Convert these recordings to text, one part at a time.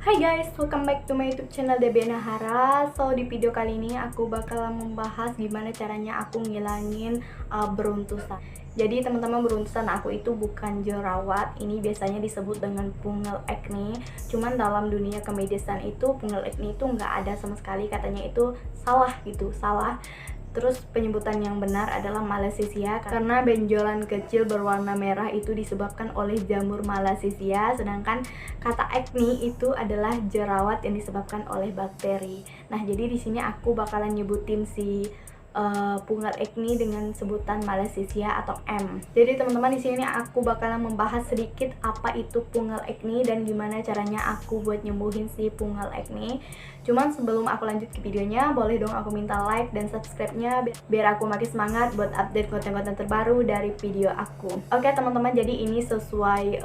Hai guys, welcome back to my YouTube channel DB Nahara. So di video kali ini aku bakalan membahas gimana caranya aku ngilangin beruntusan. Jadi teman-teman, beruntusan aku itu bukan jerawat, ini biasanya disebut dengan fungal acne. Cuman dalam dunia kemedicine itu fungal acne itu nggak ada sama sekali, katanya itu salah gitu, salah. Terus penyebutan yang benar adalah Malassezia, karena benjolan kecil berwarna merah itu disebabkan oleh jamur Malassezia, sedangkan kata acne itu adalah jerawat yang disebabkan oleh bakteri. Nah, jadi di sini aku bakalan nyebutin si fungal acne dengan sebutan Malassezia atau M. Jadi teman-teman, di sini aku bakalan membahas sedikit apa itu fungal acne dan gimana caranya aku buat nyembuhin si fungal acne. Cuman sebelum aku lanjut ke videonya, boleh dong aku minta like dan subscribe-nya biar aku makin semangat buat update konten-konten terbaru dari video aku. Oke teman-teman, jadi ini sesuai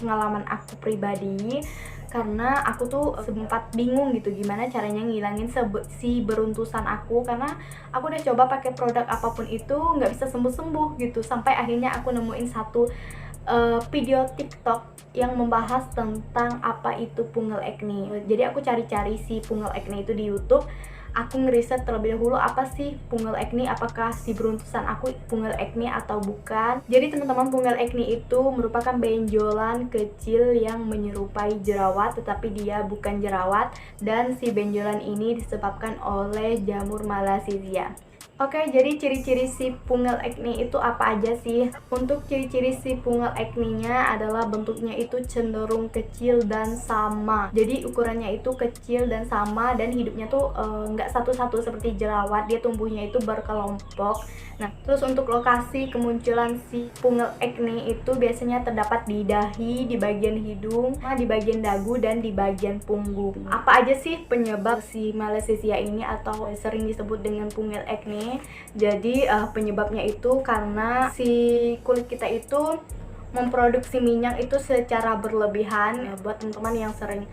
pengalaman aku pribadi, karena aku tuh sempat bingung gitu gimana caranya ngilangin si beruntusan aku, karena aku udah coba pakai produk apapun itu nggak bisa sembuh-sembuh gitu, sampai akhirnya aku nemuin satu video TikTok yang membahas tentang apa itu fungal acne. Jadi aku cari-cari si fungal acne itu di YouTube. Aku ngeriset terlebih dahulu apa sih fungal acne, apakah si beruntusan aku fungal acne atau bukan. Jadi teman-teman, fungal acne itu merupakan benjolan kecil yang menyerupai jerawat tetapi dia bukan jerawat, dan si benjolan ini disebabkan oleh jamur Malassezia. Oke, jadi ciri-ciri si fungal acne itu apa aja sih? Untuk ciri-ciri si fungal acne-nya adalah bentuknya itu cenderung kecil dan sama. Jadi ukurannya itu kecil dan sama, dan hidupnya tuh nggak satu-satu seperti jerawat, dia tumbuhnya itu berkelompok. Nah, terus untuk lokasi kemunculan si fungal acne itu biasanya terdapat di dahi, di bagian hidung, di bagian dagu, dan di bagian punggung. Apa aja sih penyebab si Malassezia ini atau sering disebut dengan fungal acne? Jadi penyebabnya itu karena si kulit kita itu memproduksi minyak itu secara berlebihan. Buat teman-teman yang sering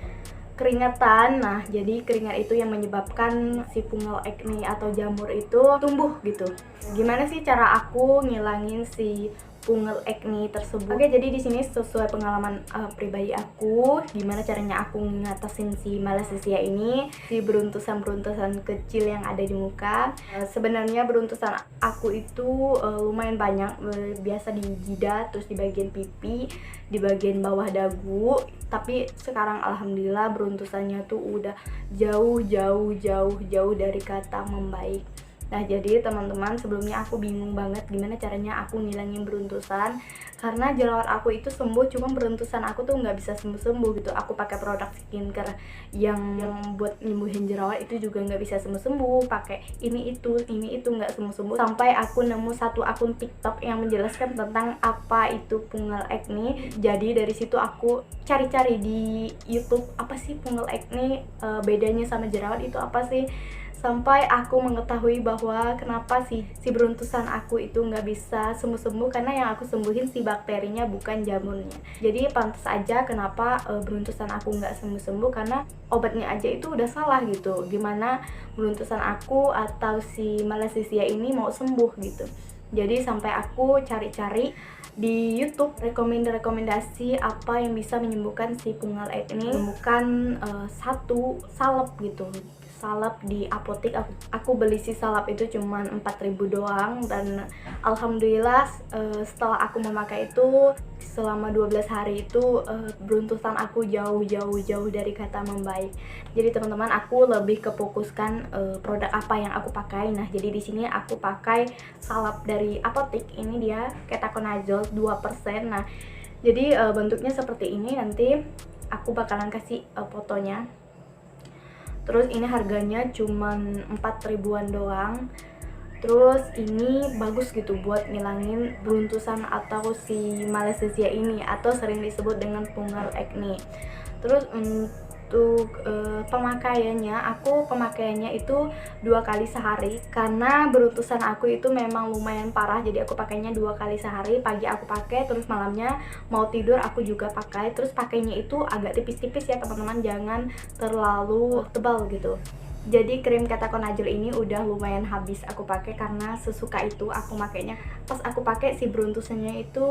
keringetan, nah jadi keringat itu yang menyebabkan si fungal acne atau jamur itu tumbuh gitu. Gimana sih cara aku ngilangin si fungal acne tersebut? Oke, jadi di sini sesuai pengalaman pribadi aku, gimana caranya aku ngatasin si Malassezia ini, si beruntusan-beruntusan kecil yang ada di muka. Sebenarnya beruntusan aku itu lumayan banyak, biasa di jidat, terus di bagian pipi, di bagian bawah dagu. Tapi sekarang alhamdulillah beruntusannya tuh udah jauh dari kata membaik. Nah, jadi teman-teman, sebelumnya aku bingung banget gimana caranya aku ngilangin beruntusan, karena jerawat aku itu sembuh, cuma beruntusan aku tuh nggak bisa sembuh-sembuh gitu. Aku pakai produk skincare yang buat nyembuhin jerawat itu juga nggak bisa sembuh-sembuh, pakai ini itu nggak sembuh-sembuh, sampai aku nemu satu akun TikTok yang menjelaskan tentang apa itu fungal acne. Jadi dari situ aku cari-cari di YouTube, apa sih fungal acne, bedanya sama jerawat itu apa sih, sampai aku mengetahui bahwa kenapa sih si beruntusan aku itu nggak bisa sembuh-sembuh, karena yang aku sembuhin si bakterinya bukan jamurnya. Jadi pantas aja kenapa beruntusan aku nggak sembuh-sembuh, karena obatnya aja itu udah salah gitu. Gimana beruntusan aku atau si Malassezia ini mau sembuh gitu. Jadi sampai aku cari-cari di YouTube rekomendasi apa yang bisa menyembuhkan si fungal acne. Menemukan satu salep gitu, salep di apotek. Aku beli si salep itu cuman 4.000 doang, dan alhamdulillah setelah aku memakai itu selama 12 hari itu beruntusan aku jauh dari kata membaik. Jadi teman-teman, aku lebih kefokuskan produk apa yang aku pakai. Nah, jadi di sini aku pakai salep dari apotek. Ini dia ketoconazole 2%. Nah, jadi bentuknya seperti ini. Nanti aku bakalan kasih fotonya. Terus ini harganya cuman 4.000-an doang. Terus ini bagus gitu buat ngilangin beruntusan atau si Malassezia ini, atau sering disebut dengan fungal acne. Terus untuk pemakaiannya itu 2 kali sehari, karena beruntusan aku itu memang lumayan parah. Jadi aku pakainya 2 kali sehari, pagi aku pakai, terus malamnya mau tidur aku juga pakai. Terus pakainya itu agak tipis-tipis ya teman-teman, jangan terlalu tebal gitu. Jadi krim ketoconazole ini udah lumayan habis aku pakai, karena sesuka itu aku makainya. Pas aku pakai si beruntusannya itu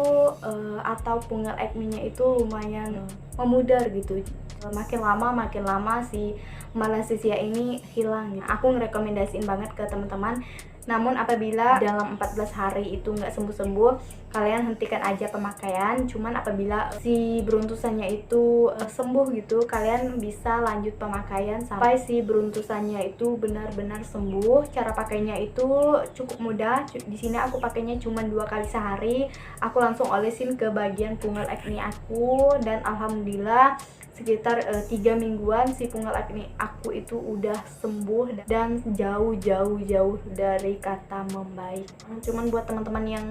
atau fungal acne-nya itu lumayan memudar gitu. makin lama si malassezia ini hilang. Aku ngerekomendasiin banget ke teman-teman. Namun apabila dalam 14 hari itu nggak sembuh-sembuh, kalian hentikan aja pemakaian. Cuman apabila si beruntusannya itu sembuh gitu, kalian bisa lanjut pemakaian sampai si beruntusannya itu benar-benar sembuh. Cara pakainya itu cukup mudah. Di sini aku pakainya cuma 2 kali sehari. Aku langsung olesin ke bagian punggal acne aku, dan alhamdulillah sekitar 3 mingguan si punggal acne aku itu udah sembuh dan jauh dari kata membaik. Cuman buat teman-teman yang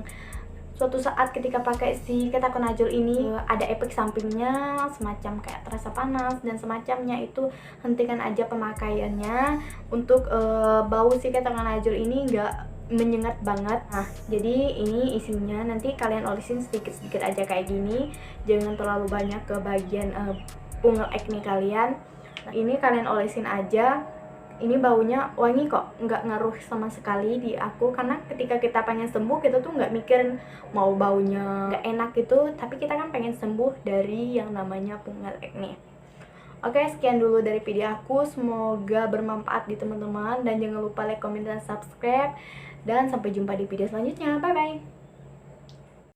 suatu saat ketika pakai si ketoconazole ini ada efek sampingnya semacam kayak terasa panas dan semacamnya, itu hentikan aja pemakaiannya untuk bau si ketoconazole ini nggak menyengat banget. Nah, jadi ini isinya, nanti kalian olesin sedikit-sedikit aja kayak gini, jangan terlalu banyak ke bagian punggal acne kalian. Nah, ini kalian olesin aja. Ini baunya wangi kok, nggak ngaruh sama sekali di aku, karena ketika kita pengen sembuh kita tuh nggak mikirin mau baunya nggak enak gitu, tapi kita kan pengen sembuh dari yang namanya punggal acne. Oke, sekian dulu dari video aku, semoga bermanfaat di teman-teman, dan jangan lupa like, comment, dan subscribe, dan sampai jumpa di video selanjutnya. Bye bye.